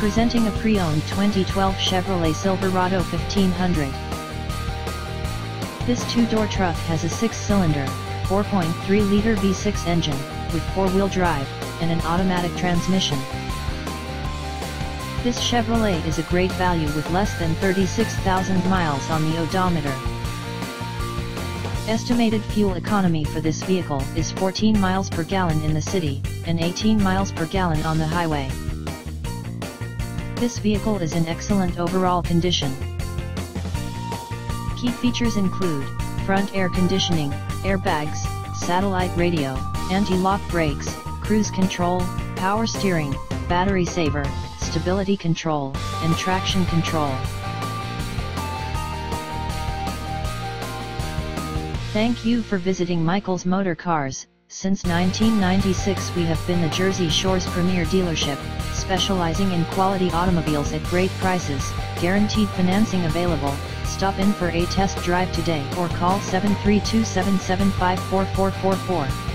Presenting a pre-owned 2012 Chevrolet Silverado 1500. This two-door truck has a 6-cylinder, 4.3-liter V6 engine, with 4-wheel drive, and an automatic transmission. This Chevrolet is a great value with less than 36,000 miles on the odometer. Estimated fuel economy for this vehicle is 14 miles per gallon in the city, and 18 miles per gallon on the highway. This vehicle is in excellent overall condition. Key features include front air conditioning, airbags, satellite radio, anti-lock brakes, cruise control, power steering, battery saver, stability control, and traction control. Thank you for visiting Michael's Motorcars. Since 1996 we have been the Jersey Shore's premier dealership, specializing in quality automobiles at great prices, guaranteed financing available. Stop in for a test drive today or call 732-775-4444.